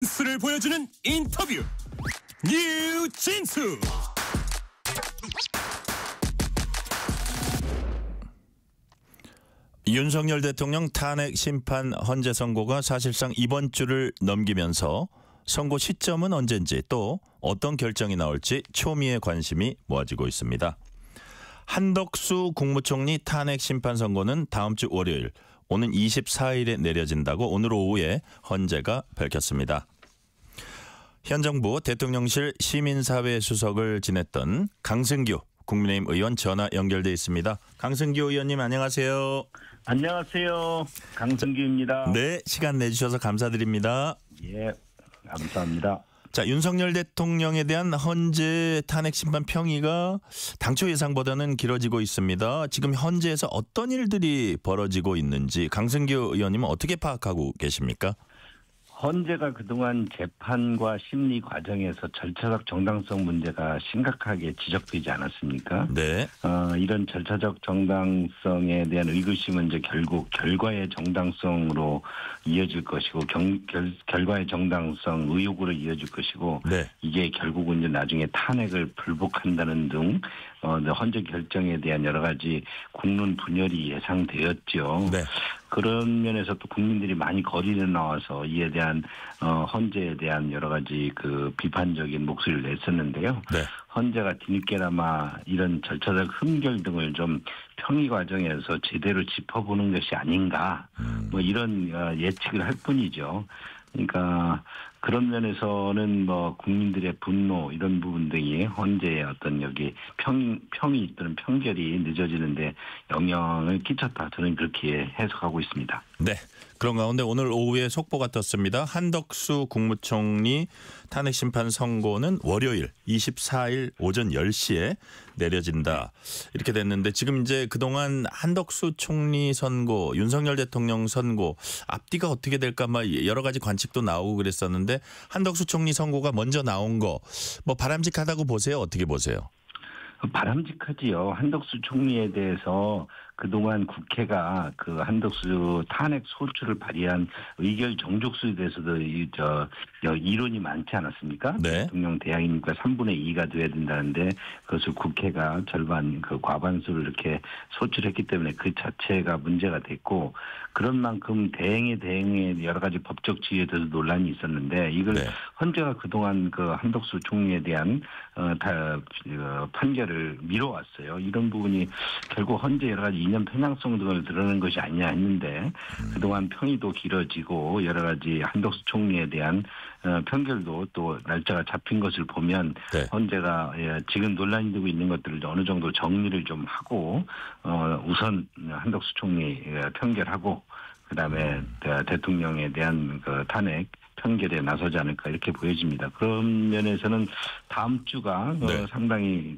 스를 보여주는 인터뷰 뉴진수. 윤석열 대통령 탄핵 심판 헌재 선고가 사실상 이번 주를 넘기면서 선고 시점은 언젠지 또 어떤 결정이 나올지 초미의 관심이 모아지고 있습니다. 한덕수 국무총리 탄핵 심판 선고는 다음 주 월요일 오는 24일에 내려진다고 오늘 오후에 헌재가 밝혔습니다. 현 정부 대통령실 시민사회 수석을 지냈던 강승규 국민의힘 의원 전화 연결돼 있습니다. 강승규 의원님 안녕하세요. 안녕하세요. 강승규입니다. 네, 시간 내주셔서 감사드립니다. 예, 감사합니다. 자, 윤석열 대통령에 대한 헌재 탄핵 심판 평의가 당초 예상보다는 길어지고 있습니다. 지금 헌재에서 어떤 일들이 벌어지고 있는지 강승규 의원님은 어떻게 파악하고 계십니까? 헌재가 그동안 재판과 심리 과정에서 절차적 정당성 문제가 심각하게 지적되지 않았습니까? 네. 이런 절차적 정당성에 대한 의구심은 이제 결국 결과의 정당성으로 이어질 것이고 결과의 정당성 의혹으로 이어질 것이고 네. 이게 결국은 이제 나중에 탄핵을 불복한다는 등 헌재 결정에 대한 여러 가지 국론 분열이 예상되었죠. 네. 그런 면에서 또 국민들이 많이 거리를 나와서 이에 대한 헌재에 대한 여러 가지 그 비판적인 목소리를 냈었는데요. 네. 헌재가 뒤늦게나마 이런 절차적 흠결 등을 좀 평의 과정에서 제대로 짚어보는 것이 아닌가 뭐 이런 예측을 할 뿐이죠. 그러니까 그런 면에서는 뭐 국민들의 분노 이런 부분 등이 헌재의 어떤 여기 평이 또는 평결이 늦어지는데 영향을 끼쳤다. 저는 그렇게 해석하고 있습니다. 네. 그런 가운데 오늘 오후에 속보가 떴습니다. 한덕수 국무총리 탄핵 심판 선고는 월요일 24일 오전 10시에 내려진다. 이렇게 됐는데 지금 이제 그동안 한덕수 총리 선고, 윤석열 대통령 선고 앞뒤가 어떻게 될까 막 여러 가지 관측도 나오고 그랬었는데 한덕수 총리 선고가 먼저 나온 거 뭐 바람직하다고 보세요? 어떻게 보세요? 바람직하지요. 한덕수 총리에 대해서 그동안 국회가 그 한덕수 탄핵 소추를 발의한 의결 정족수에 대해서도 이론이 많지 않았습니까? 네. 대통령 대항이니까 3분의 2가 돼야 된다는데 그것을 국회가 절반 그 과반수를 이렇게 소출했기 때문에 그 자체가 문제가 됐고 그런 만큼 대행에 여러 가지 법적 지위에 대해서 논란이 있었는데 이걸 네. 헌재가 그동안 그 한덕수 총리에 대한 판결을 미뤄왔어요. 이런 부분이 결국 헌재 여러 가지 이념 편향성 등을 드러낸 것이 아니냐 했는데 그동안 평의도 길어지고 여러 가지 한덕수 총리에 대한 판결도 또 날짜가 잡힌 것을 보면 네. 헌재가 지금 논란이 되고 있는 것들을 어느 정도 정리를 좀 하고 우선 한덕수 총리 판결하고 그다음에 대통령에 대한 그 탄핵 판결에 나서지 않을까 이렇게 보여집니다. 그런 면에서는 다음 주가 네. 상당히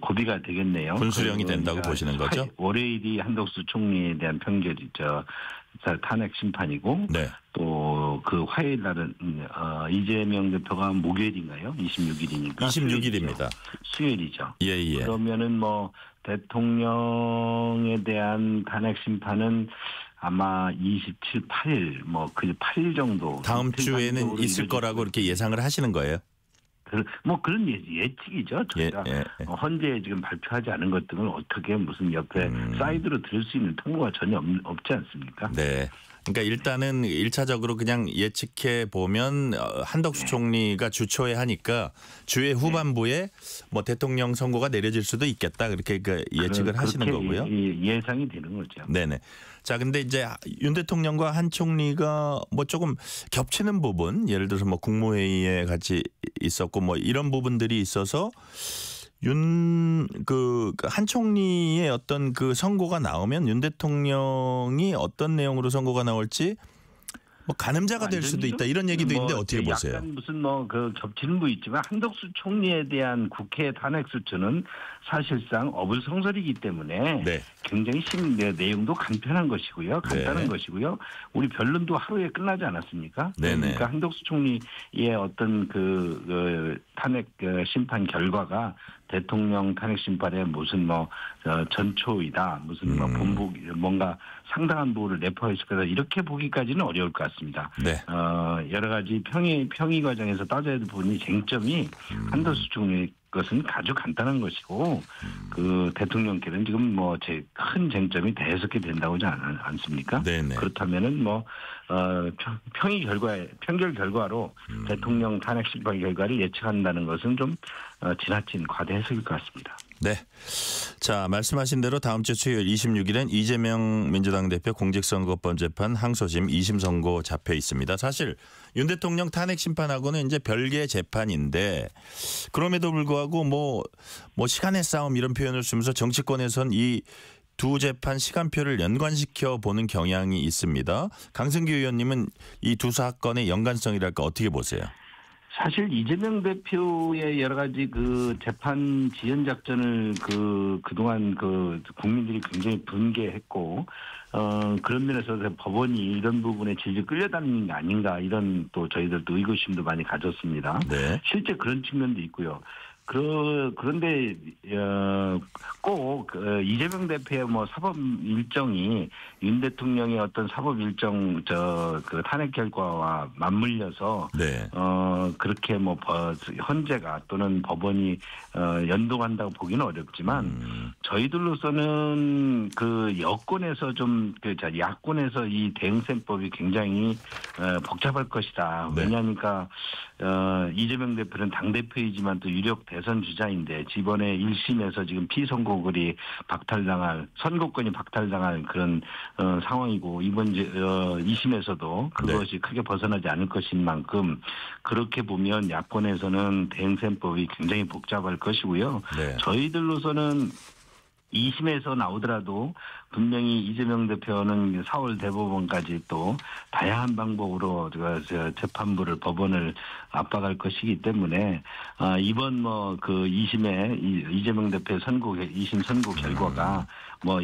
고비가 되겠네요. 분수령이 된다고 보시는 거죠? 월요일이 한덕수 총리에 대한 판결이죠. 탄핵 심판이고 네. 또 그 화요일 날은 이재명 대표가 목요일인가요? 26일이니까 26일입니다. 수요일이죠. 예. 그러면은 뭐 대통령에 대한 탄핵 심판은 아마 27, 8일 그 8일 정도 다음 주에는 있을 거라고 이렇게 예상을 하시는 거예요? 그런 예측이죠. 저희가 헌재에 지금 발표하지 않은 것 등을 어떻게 무슨 옆에 사이드로 들을 수 있는 통보가 전혀 없지 않습니까? 네. 그러니까 일단은 1차적으로 그냥 예측해 보면 한덕수 총리가 주초에 하니까 주의 후반부에 뭐 대통령 선고가 내려질 수도 있겠다 그렇게 예측을 하시는 거고요. 예상이 되는 거죠. 네네. 자, 근데 이제 윤 대통령과 한 총리가 뭐 조금 겹치는 부분, 예를 들어서 뭐 국무회의에 같이 있었고 뭐 이런 부분들이 있어서 한 총리의 어떤 그 선고가 나오면 윤 대통령이 어떤 내용으로 선고가 나올지 뭐 가늠자가 될 수도 있다 이런 얘기도 있는데 어떻게 보세요? 약간 무슨 겹치는 부 있지만 한덕수 총리에 대한 국회 탄핵 수준은 사실상 어불성설이기 때문에 네. 굉장히 내용도 간편한 것이고요, 간단한 것이고요. 우리 변론도 하루에 끝나지 않았습니까? 네네. 그러니까 한덕수 총리의 어떤 그 탄핵 심판 결과가 대통령 탄핵 심판에 무슨 전초이다, 무슨 본부 뭔가 상당한 부분을 내포했을 거다 이렇게 보기까지는 어려울 것 같습니다. 네. 여러 가지 평의 과정에서 따져야 될 부분이 쟁점이 한도수 총리 것은 아주 간단한 것이고 그 대통령께는 지금 제 큰 쟁점이 대여섯 개 된다고 하지 않습니까? 네네. 그렇다면은 평결 결과로 대통령 탄핵 심판 결과를 예측한다는 것은 좀 지나친 과대 해석일 것 같습니다. 네. 자, 말씀하신 대로 다음 주 수요일 26일엔 이재명 민주당 대표 공직선거법 재판 항소심 2심 선고 잡혀 있습니다. 사실 윤 대통령 탄핵 심판하고는 이제 별개의 재판인데 그럼에도 불구하고 시간의 싸움 이런 표현을 쓰면서 정치권에선 이 두 재판 시간표를 연관시켜 보는 경향이 있습니다. 강승규 의원님은 이 두 사건의 연관성이랄까 어떻게 보세요? 사실 이재명 대표의 여러 가지 그 재판 지연 작전을 그동안 국민들이 굉장히 분개했고 그런 면에서 법원이 이런 부분에 질질 끌려다니는 게 아닌가 이런 또 저희들도 의구심도 많이 가졌습니다. 네. 실제 그런 측면도 있고요. 그런데 꼭 이재명 대표의 사법 일정이 윤 대통령의 어떤 사법 일정 그 탄핵 결과와 맞물려서 네. 그렇게 헌재가 또는 법원이 연동한다고 보기는 어렵지만 저희들로서는 그 여권에서 야권에서 이 대응셈법이 굉장히 복잡할 것이다. 네. 왜냐하니까 이재명 대표는 당대표이지만 또 유력 대선 주자인데 이번에 1심에서 지금 피선거권이 선거권이 박탈당할 그런 상황이고 이번 2심에서도 그것이 크게 벗어나지 않을 것인 만큼 그렇게 보면 야권에서는 대응셈법이 굉장히 복잡할 것이고요. 네. 저희들로서는 2심에서 나오더라도 분명히 이재명 대표는 4월 대법원까지 또 다양한 방법으로 재판부를 법원을 압박할 것이기 때문에 이번 그 2심의 이재명 대표의 2심 선고 결과가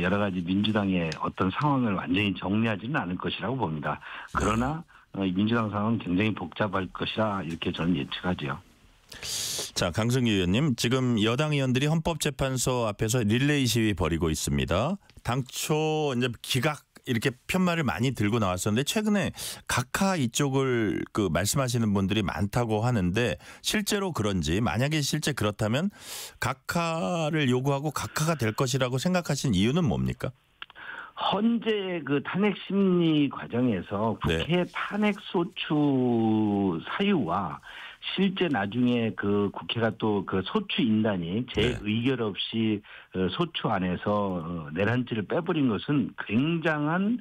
여러 가지 민주당의 어떤 상황을 완전히 정리하지는 않을 것이라고 봅니다. 그러나 민주당 상황은 굉장히 복잡할 것이라 이렇게 저는 예측하죠. 자, 강승규 의원님, 지금 여당 의원들이 헌법재판소 앞에서 릴레이 시위 벌이고 있습니다. 당초 이제 기각 이렇게 편말을 많이 들고 나왔었는데 최근에 각하 이쪽을 말씀하시는 분들이 많다고 하는데 실제로 그런지 만약에 실제 그렇다면 각하를 요구하고 각하가 될 것이라고 생각하신 이유는 뭡니까? 헌재 탄핵 심리 과정에서 국회 네. 탄핵 소추 사유와 실제 나중에 국회가 또 소추 인단이 제 의결 없이 소추 안에서 내란죄를 빼버린 것은 굉장한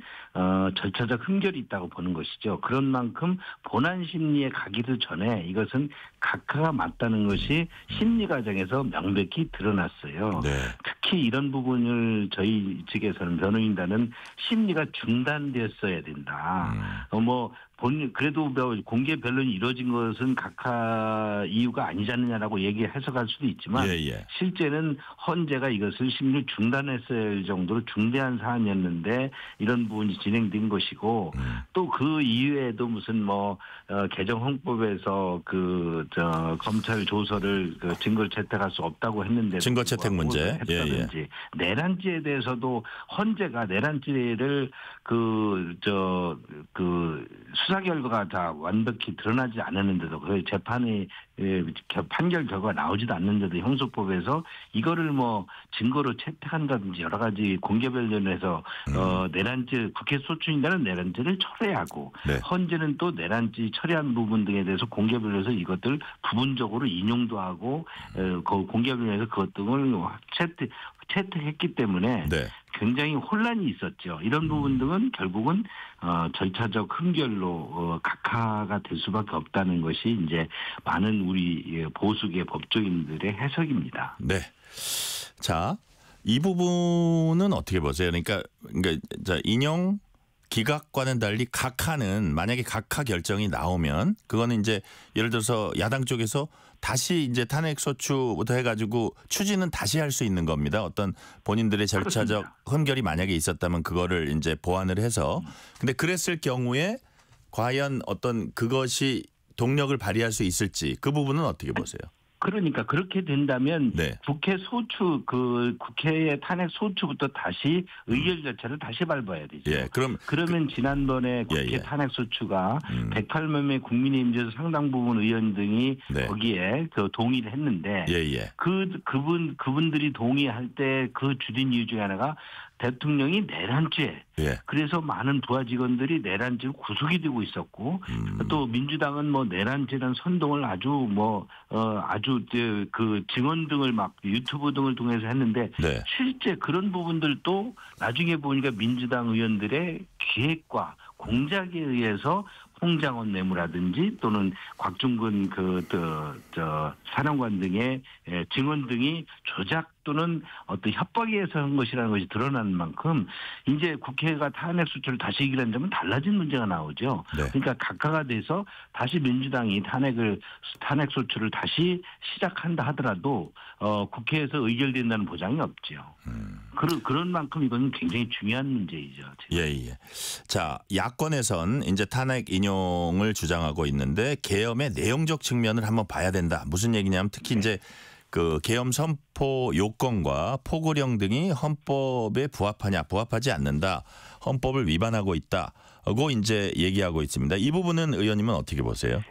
절차적 흠결이 있다고 보는 것이죠. 그런 만큼 본안 심리에 가기도 전에 이것은 각하가 맞다는 것이 심리 과정에서 명백히 드러났어요. 네. 특히 이런 부분을 저희 측에서는 변호인단은 심리가 중단됐어야 된다. 그래도 공개 변론이 이루어진 것은 각하 이유가 아니지 않느냐라고 해석할 수도 있지만 실제는 헌재가 이것을 심리 중단했어야 할 정도로 중대한 사안이었는데 이런 부분이 진행된 것이고 또 그 이후에도 무슨 개정 헌법에서 검찰 조서를 증거를 채택할 수 없다고 했는데 증거 채택 문제 내란죄에 대해서도 헌재가 내란죄를 수사 결과가 다 완벽히 드러나지 않았는데도 그 재판이 판결 결과가 나오지도 않는데도 형소법에서 이거를 증거로 채택한다든지 여러 가지 공개 변론에서 내란죄 국회 소추인단은 내란죄를 철회하고 헌재는 또 내란죄 처리한 부분 등에 대해서 공개 변론에서 이것들 부분적으로 인용도 하고 공개 변론에서 그것 등을 채택했기 때문에 굉장히 혼란이 있었죠. 이런 부분 등은 결국은 절차적 흠결로 각하가 될 수밖에 없다는 것이 이제 많은 우리 보수계 법조인들의 해석입니다. 네. 자, 이 부분은 어떻게 보세요? 그러니까 인용 기각과는 달리 각하는 만약에 각하 결정이 나오면 그거는 이제 예를 들어서 야당 쪽에서 다시 이제 탄핵 소추부터 해가지고 추진은 다시 할 수 있는 겁니다. 어떤 본인들의 절차적 그렇습니다. 흠결이 만약에 있었다면 그거를 이제 보완을 해서 근데 그랬을 경우에 과연 어떤 그것이 동력을 발휘할 수 있을지 그 부분은 어떻게 보세요? 그러니까 그렇게 된다면 네. 국회 소추 국회의 탄핵 소추부터 다시 의결 절차를 다시 밟아야 되죠. 예, 그러면 지난번에 국회 탄핵 소추가 108몇 명의 국민의힘 중에서 상당 부분 의원 등이 네. 거기에 동의를 했는데 그분들이 동의할 때 그 주된 이유 중에 하나가 대통령이 내란죄. 예. 그래서 많은 부하 직원들이 내란죄로 구속이 되고 있었고 또 민주당은 뭐 내란죄라는 선동을 아주 그 증언 등을 막 유튜브 등을 통해서 했는데 네. 실제 그런 부분들도 나중에 보니까 민주당 의원들의 기획과 공작에 의해서 홍장원 내무라든지 또는 곽중근 사령관 등의 증언 등이 조작 또는 어떤 협박에 의해서 한 것이라는 것이 드러나는 만큼 이제 국회가 탄핵 소추를 다시 의결한 점은 달라진 문제가 나오죠. 네. 그러니까 각하가 돼서 다시 민주당이 탄핵 소추를 다시 시작한다 하더라도 국회에서 의결된다는 보장이 없죠. 그런 만큼 이건 굉장히 중요한 문제이죠. 예. 자, 야권에선 이제 탄핵 인용을 주장하고 있는데 계엄의 내용적 측면을 한번 봐야 된다. 무슨 얘기냐면 특히 이제 그 계엄 선포 요건과 포고령 등이 헌법에 부합하지 않는다. 헌법을 위반하고 있다고 이제 얘기하고 있습니다. 이 부분은 의원님은 어떻게 보세요?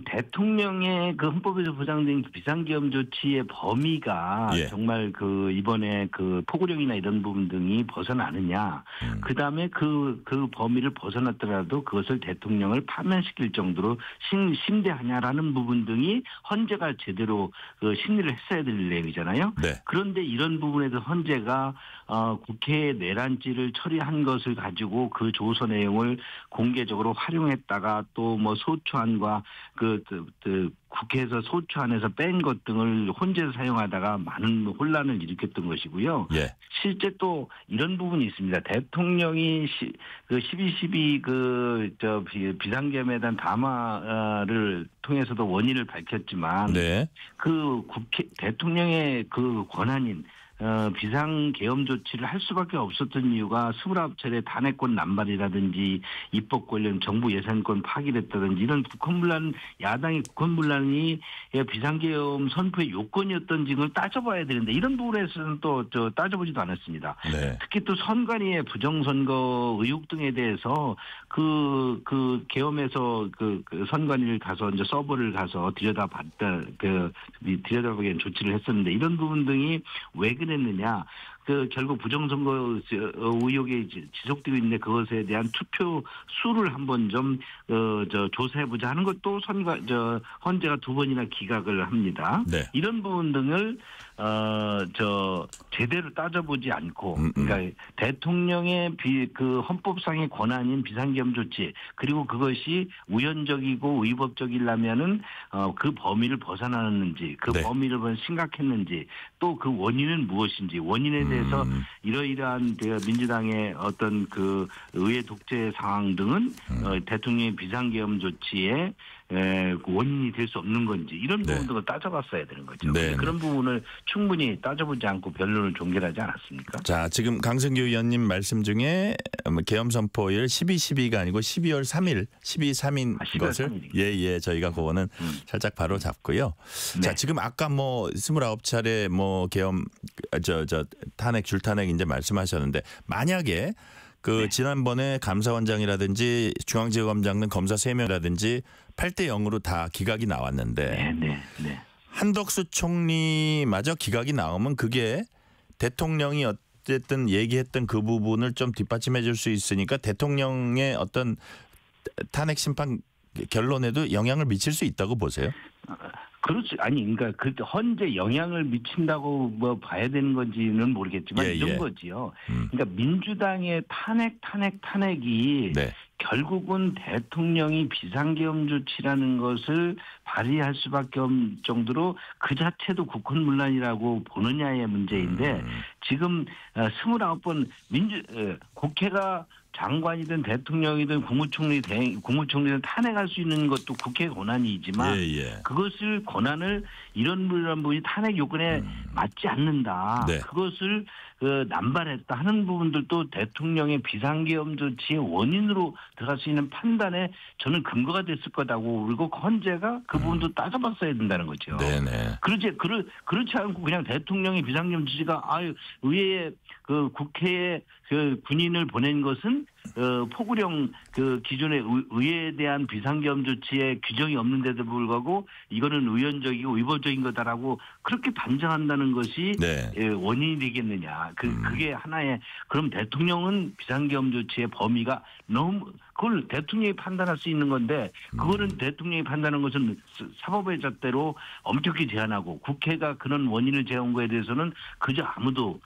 대통령의 그 헌법에서 보장된 비상계엄 조치의 범위가 정말 그 이번에 그 포고령이나 이런 부분 등이 벗어나느냐. 그다음에 그 범위를 벗어났더라도 그것을 대통령을 파면시킬 정도로 심대하냐라는 부분 등이 헌재가 제대로 심리를 했어야 될 내용이잖아요. 네. 그런데 이런 부분에서 헌재가 국회의 내란죄를 처리한 것을 가지고 그 조서 내용을 공개적으로 활용했다가 또 뭐 소추안과 국회에서 소추안에서 뺀 것 등을 혼재해서 사용하다가 많은 혼란을 일으켰던 것이고요. 예. 실제 또 이런 부분이 있습니다. 대통령이 12.12 비상계엄에 대한 담화를 통해서도 원인을 밝혔지만 네. 그 대통령의 그 권한인 비상계엄 조치를 할 수밖에 없었던 이유가 29차례 탄핵권 남발이라든지 입법 관련 정부 예산권 파기를 했다든지 이런 야당의 국헌분란이 비상계엄 선포의 요건이었던지 를 따져봐야 되는데 이런 부분에서는 또 따져보지도 않았습니다. 네. 특히 또 선관위의 부정선거 의혹 등에 대해서 그 계엄에서 그 선관위를 가서 이제 서버를 가서 들여다보기엔 조치를 했었는데 이런 부분 등이 왜 그랬느냐. 결국 부정선거 의혹이 지속되고 있는데 그것에 대한 투표 수를 한번 좀 조사해보자 하는 것도 헌재가 2번이나 기각을 합니다. 네. 이런 부분 등을 제대로 따져보지 않고 그러니까 대통령의 그 헌법상의 권한인 비상계엄 조치 그리고 그것이 우연적이고 위법적이려면은 그 범위를 벗어나는지 그 범위를 심각했는지 또 그 원인은 무엇인지 원인에 대해서 이러이러한 민주당의 어떤 그 의회 독재 상황 등은 대통령의 비상계엄 조치에 원인이 될 수 없는 건지 이런 부분들을 따져봤어야 되는 거죠. 그런 부분을 충분히 따져보지 않고 변론을 종결하지 않았습니까? 자, 지금 강승규 의원님 말씀 중에 계엄 선포일 12.12가 아니고 12월 3일, 12.3인 것을 3일이군요. 저희가 그거는 살짝 바로 잡고요. 네. 자, 지금 아까 뭐 29차례 뭐 계엄 탄핵 줄탄핵 이제 말씀하셨는데 만약에 지난번에 감사원장이라든지 중앙지검장 등 검사 3명이라든지 8대 0으로 다 기각이 나왔는데 한덕수 총리마저 기각이 나오면 그게 대통령이 어쨌든 얘기했던 그 부분을 좀 뒷받침해 줄 수 있으니까 대통령의 어떤 탄핵 심판 결론에도 영향을 미칠 수 있다고 보세요? 그렇지. 그러니까 그 헌재 영향을 미친다고 뭐 봐야 되는 건지는 모르겠지만 이런 거지요. 그러니까 민주당의 탄핵이 결국은 대통령이 비상계엄 조치라는 것을 발의할 수밖에 없는 정도로 그 자체도 국헌문란이라고 보느냐의 문제인데 지금 29번 국회가 장관이든 대통령이든 국무총리든 탄핵할 수 있는 것도 국회 권한이지만 그것을 권한을 이런 분이 탄핵 요건에 맞지 않는다. 그것을 남발했다 하는 부분들도 대통령의 비상계엄 조치의 원인으로 들어갈 수 있는 판단에 저는 근거가 됐을 거다고. 그리고 헌재가 그 부분도 따져봤어야 된다는 거죠. 네네. 그렇지 않고 그냥 대통령의 비상계엄 조치가 의회에 그 국회에 그 군인을 보낸 것은 포구령 그 기존의 의회에 대한 비상계엄 조치에 규정이 없는데도 불구하고 이거는 의원적이고 위법적인 거다라고 그렇게 단정한다는 것이 네. 원인이 되겠느냐. 그게 하나의 그럼 대통령은 비상계엄 조치의 범위가 너무 그걸 대통령이 판단할 수 있는 건데 그거는 대통령이 판단하는 것은 사법의 잣대로 엄격히 제한하고 국회가 그런 원인을 제한 거에 대해서는 그저 아무도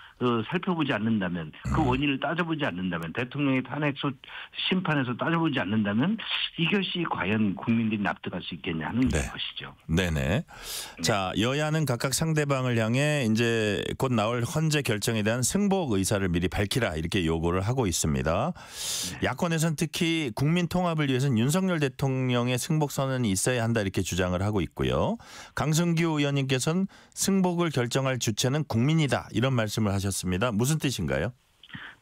살펴보지 않는다면 그 원인을 따져보지 않는다면 대통령의 탄핵 심판에서 따져보지 않는다면 이것이 과연 국민들이 납득할 수 있겠냐 하는 것이죠. 네네. 자, 여야는 각각 상대방을 향해 이제 곧 나올 헌재 결정에 대한 승복 의사를 미리 밝히라 이렇게 요구를 하고 있습니다. 야권에서는 특히 국민 통합을 위해서는 윤석열 대통령의 승복 선언이 있어야 한다 이렇게 주장을 하고 있고요. 강승규 의원님께서는 승복을 결정할 주체는 국민이다 이런 말씀을 하셨습니다. 무슨 뜻인가요?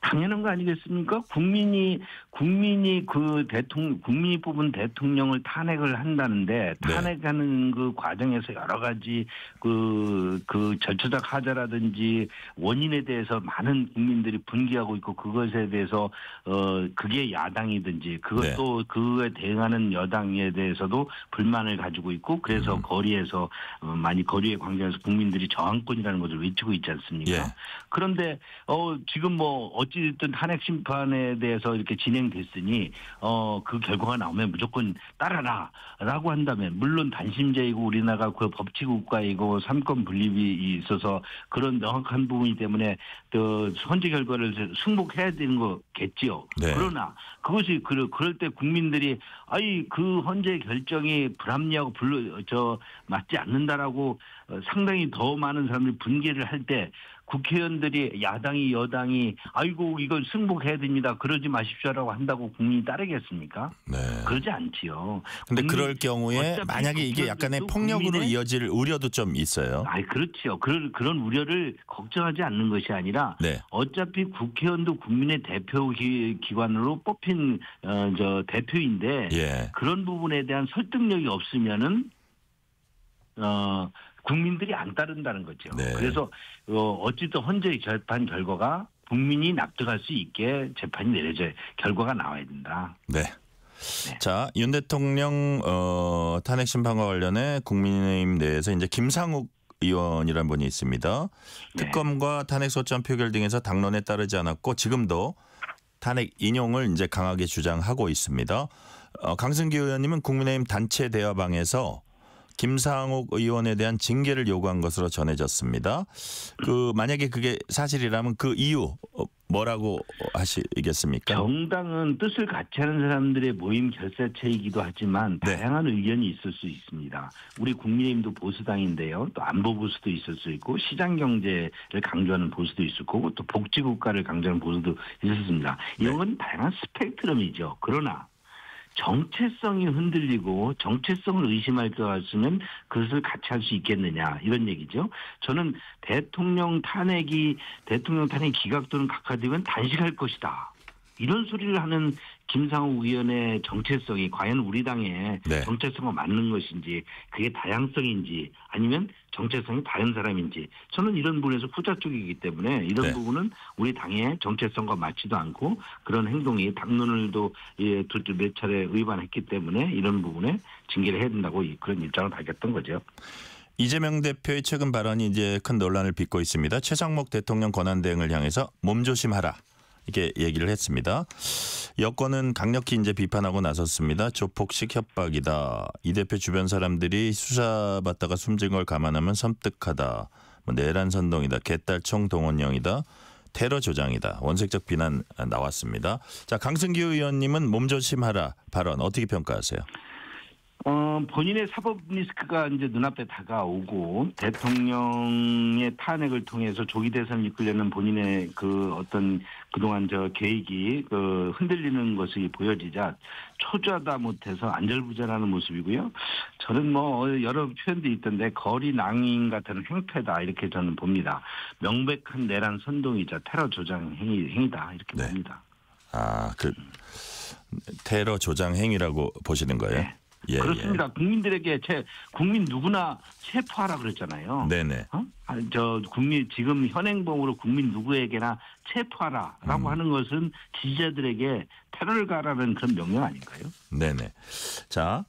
당연한 거 아니겠습니까? 국민이 국민이 뽑은 대통령을 탄핵을 한다는데 탄핵하는 그 과정에서 여러 가지 그 절차적 하자라든지 원인에 대해서 많은 국민들이 분개하고 있고 그것에 대해서 그게 야당이든지 그것도 그에 대응하는 여당에 대해서도 불만을 가지고 있고 그래서 거리에서 많이 거리에 관계해서 국민들이 저항권이라는 것을 외치고 있지 않습니까? 예. 그런데 지금 뭐 어찌됐든 탄핵 심판에 대해서 이렇게 진행됐으니 그 결과가 나오면 무조건 따라라라고 한다면 물론 단심제이고 우리나라가 그 법치 국가이고 삼권 분립이 있어서 그런 명확한 부분이 때문에 헌재 결과를 승복해야 되는 거겠지요. 네. 그러나 그것이 그럴 때 국민들이 그 헌재 결정이 불합리하고 맞지 않는다라고 상당히 더 많은 사람들이 분개를 할 때 국회의원들이 야당이 여당이 이건 승복해야 됩니다. 그러지 마십시오라고 한다고 국민이 따르겠습니까? 네. 그러지 않지요. 근데 그럴 경우에 만약에 이게 약간의 폭력으로 이어질 우려도 좀 있어요. 그렇죠. 그런 우려를 걱정하지 않는 것이 아니라 어차피 국회의원도 국민의 대표 기관으로 뽑힌 대표인데 그런 부분에 대한 설득력이 없으면은 국민들이 안 따른다는 거죠. 그래서 어쨌든 헌재 재판 결과가 국민이 납득할 수 있게 재판이 내려져야 결과가 나와야 된다. 네. 자, 윤 대통령 탄핵 심판과 관련해 국민의힘 내에서 이제 김상욱 의원이라는 분이 있습니다. 특검과 탄핵 소추안 표결 등에서 당론에 따르지 않았고 지금도 탄핵 인용을 이제 강하게 주장하고 있습니다. 강승기 의원님은 국민의힘 단체 대화방에서 김상욱 의원에 대한 징계를 요구한 것으로 전해졌습니다. 만약에 그게 사실이라면 그 이유 뭐라고 하시겠습니까? 정당은 뜻을 같이 하는 사람들의 모임 결사체이기도 하지만 다양한 의견이 있을 수 있습니다. 우리 국민의힘도 보수당인데요. 또 안보 보수도 있을 수 있고 시장 경제를 강조하는 보수도 있을 거고 또 복지국가를 강조하는 보수도 있었습니다. 이건 다양한 스펙트럼이죠. 그러나 정체성이 흔들리고 정체성을 의심할 것 같으면 그것을 같이 할 수 있겠느냐 이런 얘기죠. 저는 대통령 탄핵이 기각 또는 각하되면 단식할 것이다. 이런 소리를 하는 김상욱 의원의 정체성이 과연 우리 당의 정체성과 맞는 것인지 그게 다양성인지 아니면 정체성이 다른 사람인지 저는 이런 부분에서 후자 쪽이기 때문에 이런 부분은 우리 당의 정체성과 맞지도 않고 그런 행동이 당론을도 몇 차례 위반했기 때문에 이런 부분에 징계를 해야 된다고 그런 입장을 밝혔던 거죠. 이재명 대표의 최근 발언이 이제 큰 논란을 빚고 있습니다. 최상목 대통령 권한대행을 향해서 몸조심하라. 이렇게 얘기를 했습니다. 여권은 강력히 이제 비판하고 나섰습니다. 조폭식 협박이다. 이 대표 주변 사람들이 수사받다가 숨진 걸 감안하면 섬뜩하다. 내란 선동이다. 개딸총 동원령이다. 테러 조장이다. 원색적 비난 나왔습니다. 자, 강승규 의원님은 몸조심하라 발언 어떻게 평가하세요? 본인의 사법 리스크가 이제 눈앞에 다가오고 대통령의 탄핵을 통해서 조기 대선을 이끌려는 본인의 그 어떤 그동안 계획이 흔들리는 것이 보여지자 초조하다 못해서 안절부절하는 모습이고요. 저는 여러 표현도 있던데 거리 낭인 같은 행패다 이렇게 저는 봅니다. 명백한 내란 선동이자 테러 조장 행위다 이렇게 봅니다. 테러 조장 행위라고 보시는 거예요? 네. 그렇습니다. 국민들에게 국민 누구나 체포하라 그랬잖아요. 네네. 지금 현행범으로 국민 누구에게나 체포하라라고 하는 것은 지지자들에게 테러를 가라는 그런 명령 아닌가요? 네네. 자,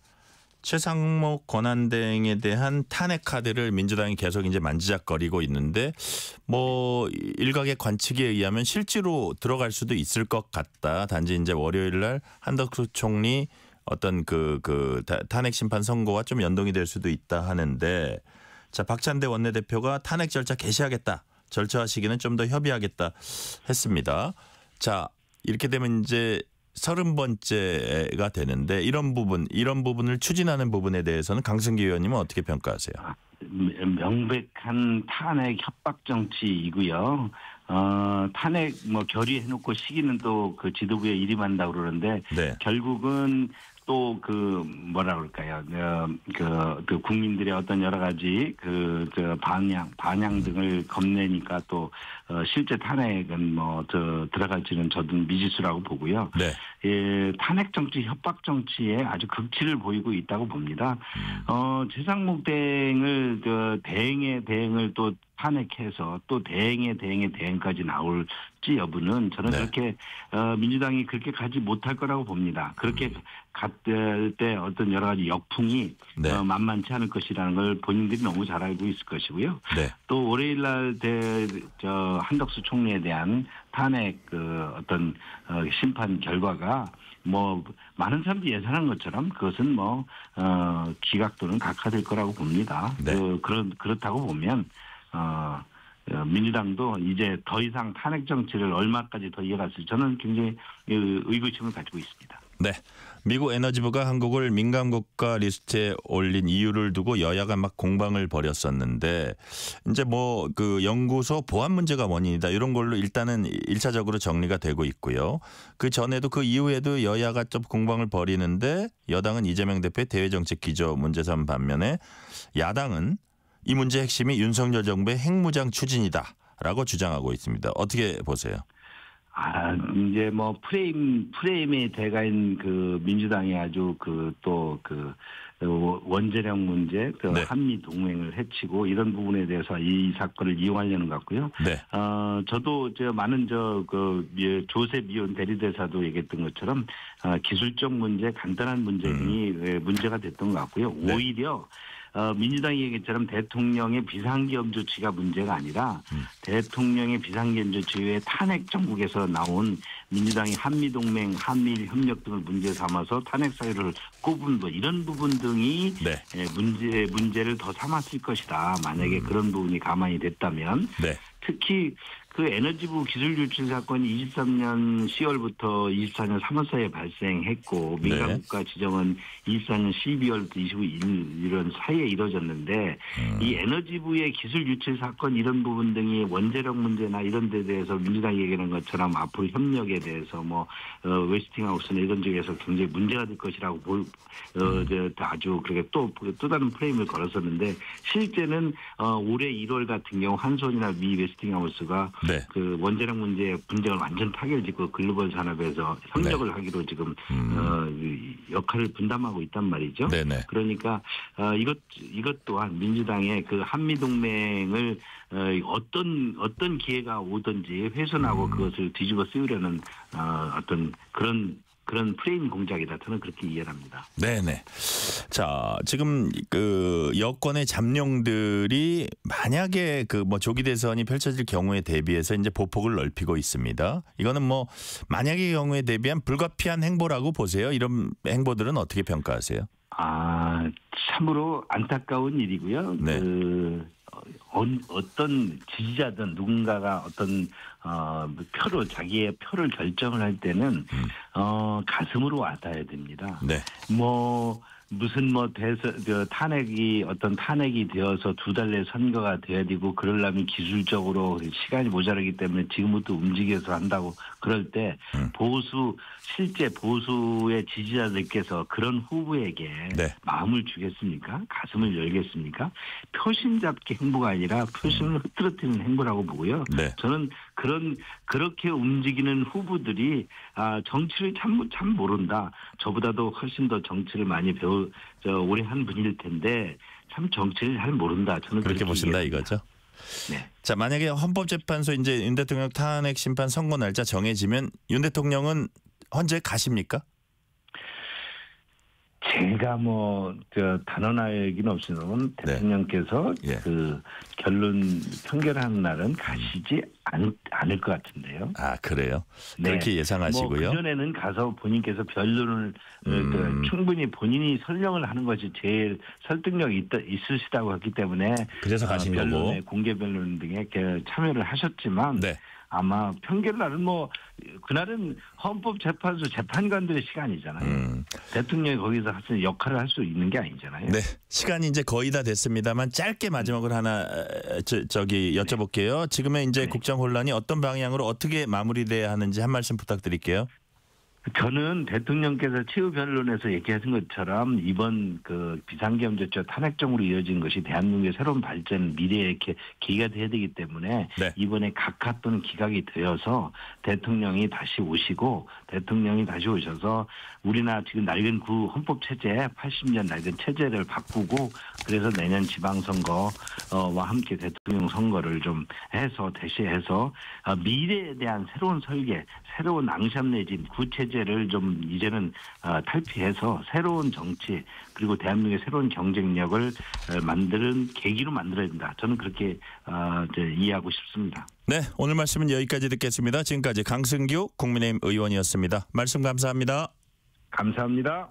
최상목 권한대행에 대한 탄핵 카드를 민주당이 계속 이제 만지작거리고 있는데 일각의 관측에 의하면 실제로 들어갈 수도 있을 것 같다. 단지 이제 월요일 날 한덕수 총리 어떤 탄핵 심판 선고와 좀 연동이 될 수도 있다 하는데, 자, 박찬대 원내대표가 탄핵 절차 개시하겠다, 절차화 시기는 좀 더 협의하겠다 했습니다. 자, 이렇게 되면 이제 30번째가 되는데 이런 부분을 추진하는 부분에 대해서는 강승기 의원님은 어떻게 평가하세요? 명백한 탄핵 협박 정치이고요. 탄핵 결의해놓고 시기는 또 그 지도부에 일임한다고 그러는데 네. 결국은 또 뭐라 그럴까요? 국민들의 어떤 여러 가지 반향 등을 겁내니까 또 실제 탄핵은 들어갈지는 저는 미지수라고 보고요. 네. 탄핵 정치, 협박 정치에 아주 극치를 보이고 있다고 봅니다. 최상목 대행을 대행의 대행을 또 탄핵해서 또 대행의 대행까지 나올지 여부는 저는 그렇게 민주당이 그렇게 가지 못할 거라고 봅니다. 그렇게 갔을 때 어떤 여러 가지 역풍이 만만치 않을 것이라는 걸 본인들이 너무 잘 알고 있을 것이고요. 네. 또 월요일 날 한덕수 총리에 대한 탄핵 어떤 심판 결과가 많은 사람들이 예상한 것처럼 그것은 기각 또는 각하될 거라고 봅니다. 네. 그렇다고 보면 민주당도 이제 더 이상 탄핵 정치를 얼마까지 더 이어갔을지 저는 굉장히 의구심을 가지고 있습니다. 네. 미국 에너지부가 한국을 민간국가 리스트에 올린 이유를 두고 여야가 막 공방을 벌였었는데 이제 연구소 보안 문제가 원인이다 이런 걸로 일단은 1차적으로 정리가 되고 있고요. 그 전에도 그 이후에도 여야가 좀 공방을 벌이는데 여당은 이재명 대표의 대외정책 기조 문제 삼은 반면에 야당은 이 문제의 핵심이 윤석열 정부의 핵무장 추진이다라고 주장하고 있습니다. 어떻게 보세요? 이제 프레임의 대가인 민주당이 아주 원자력 문제, 한미 동맹을 해치고 이런 부분에 대해서 이 사건을 이용하려는 것 같고요. 네. 저도 많은 조셉 이온 대리대사도 얘기했던 것처럼 기술적 문제, 간단한 문제니 문제가 됐던 것 같고요. 네. 오히려 민주당이 얘기처럼 대통령의 비상기업 조치가 문제가 아니라 대통령의 비상기업 조치 외에 탄핵 정국에서 나온 민주당이 한미동맹, 한미협력 등을 문제 삼아서 탄핵 사유를 꼽은 이런 부분 등이 문제를 더 삼았을 것이다. 만약에 그런 부분이 가만히 됐다면 특히 에너지부 기술유출 사건이 23년 10월부터 24년 3월 사이에 발생했고 민간국가 지정은 24년 12월부터 25일 이런 사이에 이뤄졌는데 이 에너지부의 기술유출 사건 이런 부분 등이 원자력 문제나 이런 데 대해서 민주당이 얘기하는 것처럼 앞으로 협력에 대해서 웨스팅하우스나 이런 쪽에서 굉장히 문제가 될 것이라고 아주 그렇게 또 다른 프레임을 걸었었는데 실제는 올해 1월 같은 경우 한손이나 미 웨스팅하우스가 원자력 문제의 분쟁을 완전 타결짓고 글로벌 산업에서 협력을 하기로 지금 역할을 분담하고 있단 말이죠. 네네. 그러니까 이것 또한 민주당의 한미 동맹을 어떤 기회가 오든지 훼손하고 그것을 뒤집어 쓰려는 어떤 그런 프레임 공작이다. 저는 그렇게 이해합니다. 네네. 자, 지금 여권의 잠룡들이 만약에 조기 대선이 펼쳐질 경우에 대비해서 이제 보폭을 넓히고 있습니다. 이거는 만약의 경우에 대비한 불가피한 행보라고 보세요. 이런 행보들은 어떻게 평가하세요? 참으로 안타까운 일이고요. 네. 어떤 지지자든 누군가가 어떤 자기의 표를 결정을 할 때는 가슴으로 와닿아야 됩니다. 네. 무슨 뭐 탄핵이 어떤 탄핵이 되어서 2달 내 선거가 돼야 되고 그러려면 기술적으로 시간이 모자라기 때문에 지금부터 움직여서 한다고 그럴 때 실제 보수의 지지자들께서 그런 후보에게 네. 마음을 주겠습니까? 가슴을 열겠습니까? 표심 잡기 행보가 아니라 표심을 흐트러뜨리는 행보라고 보고요. 네. 저는 그렇게 움직이는 후보들이 정치를 참 모른다. 저보다도 훨씬 더 정치를 많이 오래 한 분일 텐데 참 정치를 잘 모른다. 저는 그렇게 보신다 이거죠. 네. 자, 만약에 헌법재판소 이제 윤 대통령 탄핵 심판 선고 날짜 정해지면 윤 대통령은 헌재 가십니까? 제가 단언할 얘기는 없으면 대통령께서 예. 그 결론 판결하는 날은 가시지 않을 것 같은데요. 아, 그래요? 네. 그렇게 예상하시고요. 그전에는 가서 본인께서 변론을 충분히 본인이 설명을 하는 것이 제일 설득력이 있으시다고 했기 때문에 그래서 가신 거고. 공개 변론 등에 참여를 하셨지만 네. 아마 판결날은 그날은 헌법재판소 재판관들의 시간이잖아요. 대통령이 거기서 역할을 할 수 있는 게 아니잖아요. 네, 시간이 이제 거의 다 됐습니다만 짧게 마지막으로 하나 여쭤볼게요. 지금의 이제 국정 혼란이 어떤 방향으로 어떻게 마무리돼야 하는지 한 말씀 부탁드릴게요. 저는 대통령께서 최후 변론에서 얘기하신 것처럼 이번 그 비상계엄제처 탄핵정으로 이어진 것이 대한민국의 새로운 발전, 미래의 계기가 돼야 되기 때문에 이번에 각하 또는 기각이 되어서 대통령이 다시 오셔서 우리나라 지금 낡은 헌법 체제, 80년 낡은 체제를 바꾸고 그래서 내년 지방선거와 함께 대통령 선거를 좀 대시해서 미래에 대한 새로운 설계, 새로운 앙샵 내지 구체제를 좀 이제는 탈피해서 새로운 정치 그리고 대한민국의 새로운 경쟁력을 만드는 계기로 만들어야 된다. 저는 그렇게 이해하고 싶습니다. 네, 오늘 말씀은 여기까지 듣겠습니다. 지금까지 강승규 국민의힘 의원이었습니다. 말씀 감사합니다. 감사합니다.